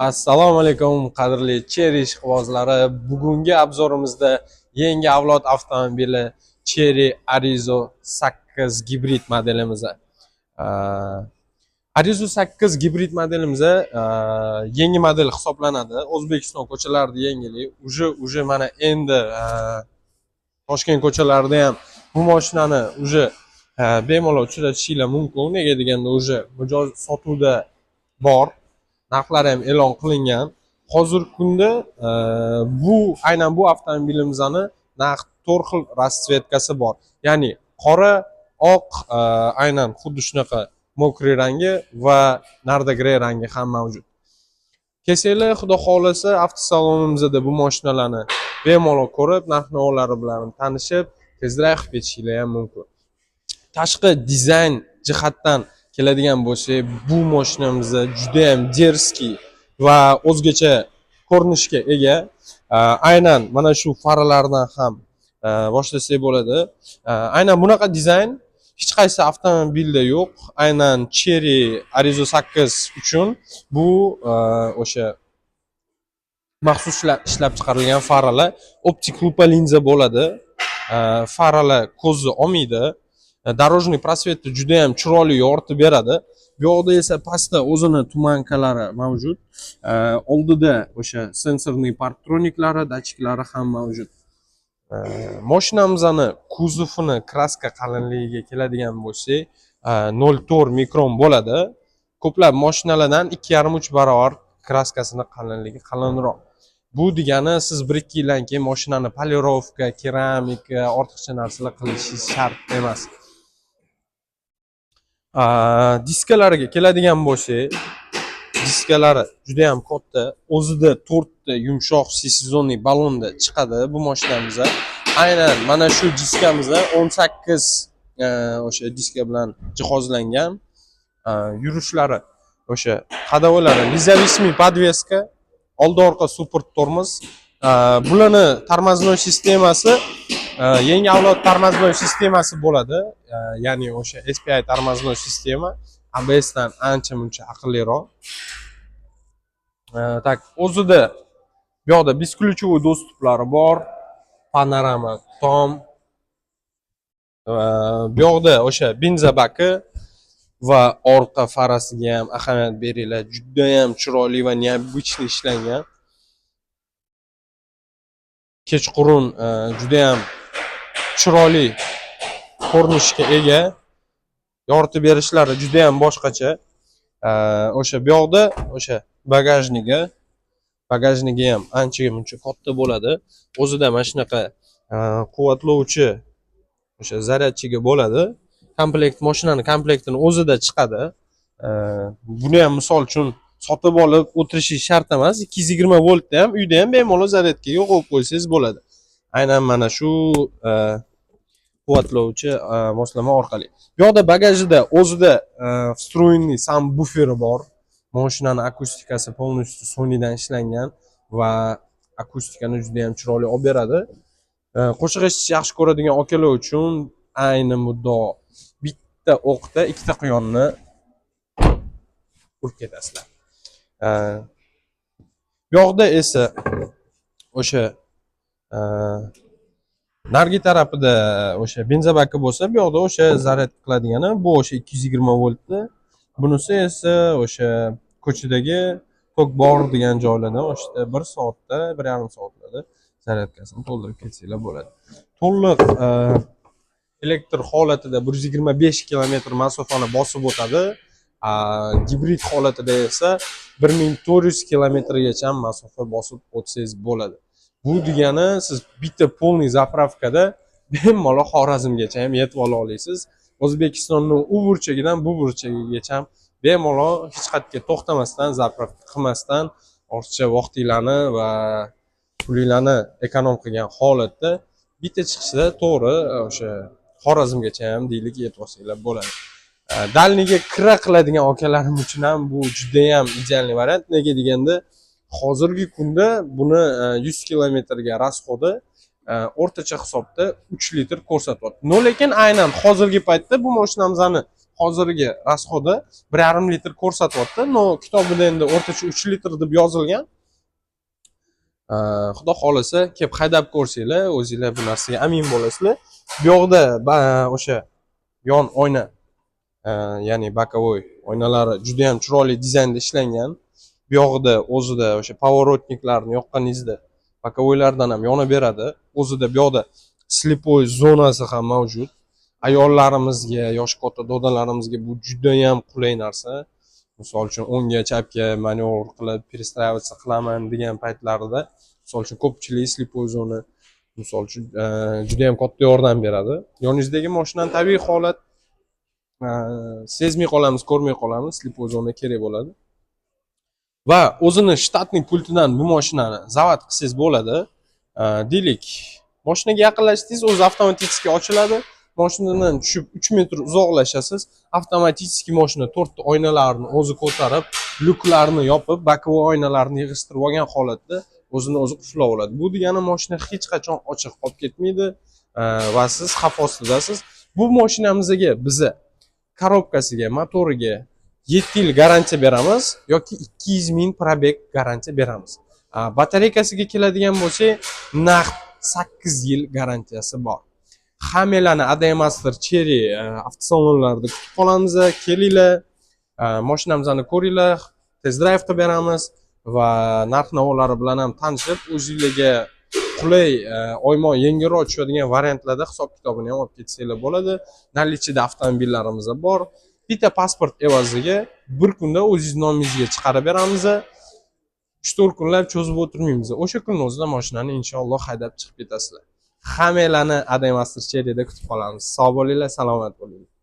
Assalomu alaykum qadrli Chery ishqibozlari. Bugungi obzorimizda yangi avlod avtomobili Chery Arizo 8 gibrid modelimiz. Arizo 8 gibrid modelimiz yangi model hisoblanadi. O'zbekiston ko'chalarida yangilik. Uje mana endi Toshkent ko'chalarida ham bu mashinani bemalol uchratishinglar mumkin. Nega deganda mijoz sotuvda bor. Narxlari ham e'lon qilingan. Hozirgi kunda aynan bu avtomobilimizni narx 4 xil rasvetkasi bor. Ya'ni qora, oq, aynan xuddi shunaqa mokriy rangi va nardagrey rangi ham mavjud. Kelsanglar, xudo xolasa, avtosalonimizda bu mashinalarni bemalol ko'rib, narx-navolari bilan tanishib, tezroq ketishinglar ham mumkin. Tashqi dizayn jihatdan keladigan bo'lsak, bu mashinamiz juda ham derskiy va o'zgacha ko'rinishga ega. Aynan mana shu faralardan ham boshlasak bo'ladi. Aynan bunaqa dizayn hech qaysi avtomobilda yo'q. Aynan Chery Arizo 8 uchun bu o'sha maxsus ishlab chiqarilgan faralar. Optik lupa linza bo'ladi. Faralar ko'zni olmaydi. Дорожный просветni juda ham chiroyli yoritib beradi. Bu yoqda esa pastda o'zini tumankalari mavjud. Oldida o'sha sensorniy parktroniklari, datchiklari ham mavjud. Mashinamizning kuzovini kraska qalinligiga keladigan bo'lsak, 0,4 mikron bo'ladi. Ko'plab mashinalardan 2,5-3 barobar kraskasini qalinligi qalinroq. Bu degani siz 1-2 yildan keyin mashinani polirovka, keramika, ortiqcha narsalar qilishingiz shart emas. Diskalariga keladigan bo'lsak, diskalari juda ham katta. O'zida 4 ta yumshoq sezonniy balonda chiqadi bu mashinamiz. Aynan mana shu diskamiz 18 o'sha diska bilan jihozlangan. Yurishlari o'sha qadavolari независимый подвеска, oldi-orqa super tormoz. Bularni tormoznoy sistemasi yangi avlod tormoznoy sistemasi bo'ladi. Ya'ni o'sha SPI tormoznoy sistema ABS dan ancha-muncha aqlliroq. Tak, o'zida bu yoqda бесключевой dostuplari bor, panorama tom. Bu yoqda o'sha benzabaki va orqa farasiga ham ahamiyat beringlar. Juda ham chiroyli va необычный ishlangan. Kechqurun juda ham chiroyli ko'rinishga ega. Yoritib berishlari juda ham boshqacha. O'sha bu yoqda o'sha bagajnigi ham ancha-muncha katta bo'ladi. O'zida mana shunaqa quvvatlovchi o'sha zaryadchiga bo'ladi. Mashinani komplektini o'zida chiqadi. Buni ham misol uchun sotib olib o'tirishingiz shart emas. 220 voltda ham uyda ham bemalol zaryadkaga qo'yib qo'ysangiz bo'ladi. Aynan mana shu quvvatlovchi moslama orqali. Bu yoqda bagajida o'zida встроенный subwooferi bor. Mashinaning akustikasi полностью Sonydan ishlangan va akustikani juda ham chiroyli olib beradi. Qo'shiq eshitishni yaxshi ko'radigan akalar uchun ayni muddao bitta o'qda ikkita quyonni urib ketasizlar. Bu yoqda esa o'sha nargi tarafida o'sha benzabaki bo'lsa, bu yoqda o'sha zaryad qiladigani, bu o'sha 220 voltda. Bunisi esa o'sha ko'chadagi tok bor degan joylarda o'sha 1 soatda, 1,5 soatlarda zaryadkasini to'ldirib ketsanglar bo'ladi. To'liq elektr holatida 125 kilometr masofani bosib o'tadi. Gibrid holatida esa 1400 kilometrgacha masofa bosib o'tsangiz bo'ladi. Bu degani siz bitta polniy zapravkada bemalol Xorazmgacha ham yetib ola olasiz. O'zbekistonning u burchagidan bu burchagigacha bemalol hech qayerga to'xtamasdan, zapravka qilmasdan, ortiqcha vaqtinglarni va pulinglarni ekonom qilgan holatda bitta chiqishda to'g'ri o'sha Xorazmgacha ham deylik yetib olsanglar bo'ladi. Dalniga kira qiladigan akalarim uchun ham bu juda ham ideal variant. Nega deganda hozirgi kunda buni 100 kilometrga rasxodi o'rtacha hisobda 3 litr ko'rsatyapti. Lekin aynan hozirgi paytda bu mashinamizni hozirgi rasxodi 1,5 litr ko'rsatyapti. No, kitobida endi o'rtacha 3 litr deb yozilgan. Xudo xolisa kelib haydab ko'rsanglar, o'zingizlar bu narsaga amin bo'lasizlar. Bu yoqda o'sha yon oyna, ya'ni bokovoy oynalari juda ham chiroyli dizaynda ishlangan. Bu yog'ida o'zida o'sha pavorotniklarni yoqqaningizda bokovoylardan ham yonib beradi. O'zida bu yoqda slipoy zonasi ham mavjud. Ayollarimizga, yosh katta dodalarimizga bu juda ham qulay narsa. Misol uchun o'ngga, chapga manevr qilib, перестраиваться qilaman degan paytlarida, misol uchun ko'pchilik slipoy zona misol uchun juda ham katta yordam beradi. Yoningizdagi mashinani tabiiy holat sezmay qolamiz, ko'rmay qolamiz, slipoy zona kerak bo'ladi. Va o'zini shtatniy pultidan bu mashinani zavod qilsangiz bo'ladi. Deylik, mashinaga yaqinlashdingiz, o'zi avtomatik ochiladi. Mashinadan tushib 3 metr uzoqlashasiz, avtomatik mashina 4 ta oynalarni o'zi ko'tarib, lyuklarni yopib, bokovoy oynalarni yig'ishtirib olgan holatda o'zini o'zi qulflab oladi. Bu degani mashina hech qachon ochiq qolib ketmaydi va siz xavf ostidasiz. Bu mashinamizga biza korobkasiga, motoriga 7 yil garantiya beramiz yoki 200 ming probeg garantiya beramiz. Batareykasiga keladigan bo'lsak, naqd 8 yil garantiyasi bor. Hammalarni Adaymaster Cherry avtosalonlarida kutib qolamiz. Kelinglar, mashinamizni ko'ringlar, test drive qilib beramiz va narx-navolari bilan ham tanishib, o'zingizlarga qulay, oyma yengilroq tushadigan variantlarda hisob-kitobini ham olib ketsanglar bo'ladi. Nalichida avtomobillarimiz bor. Bitta pasport evaziga bir kunda o'zingiz nomingizga chiqarib beramiz. 3-4 kunlab cho'zib o'tirmaymiz. O'sha kunni o'zida mashinani inshaalloh haydab chiqib ketasizlar. Hammalarni Adaymaster Cherry'da kutib qolamiz. Sog' bo'linglar, salomat bo'linglar.